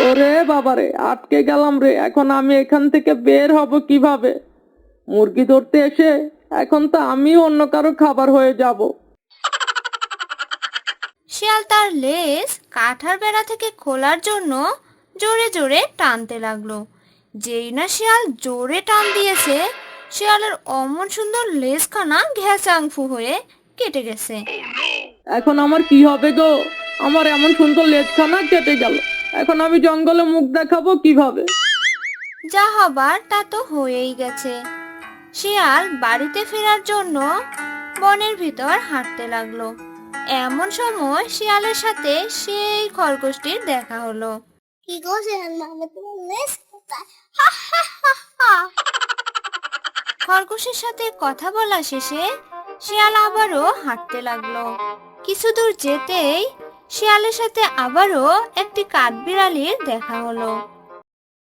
ওরে বাবারে, আটকে গেলাম রে। এখন আমি এখান থেকে বের হব কিভাবে? মুরগি ধরতে এসে এখন তো আমি অন্য কারো খাবার হয়ে যাব। শিয়াল তার লেজ কাঠার বেড়া থেকে খোলার জন্য জোরে জোরে টানতে লাগলো। যেই না শিয়াল জোরে টান দিয়েছে, শিয়ালের অমন সুন্দর লেজখানা ঘ্যাচাংফু হয়ে কেটে গেছে। এখন আমার কি হবে গো? আমার এমন সুন্দর লেজখানা কেটে গেল। এখন আমি জঙ্গলে মুখ দেখাবো কিভাবে? যা হবার তা তো হয়েই গেছে। শিয়াল বাড়িতে ফেরার জন্য বনের ভিতর হাঁটতে লাগলো। এমন সময় শিয়ালের সাথে সেই খরগোশটির দেখা হলো। কি গো শিয়াল মামা, তোমার লেজ কোথায়? হা হা হা হা। খরগোশের সাথে কথা বলা শেষে শিয়াল আবারও হাঁটতে লাগলো। কিছু দূর যেতেই শিয়ালের সাথে আবারও একটি কাঠবিড়ালির দেখা হলো।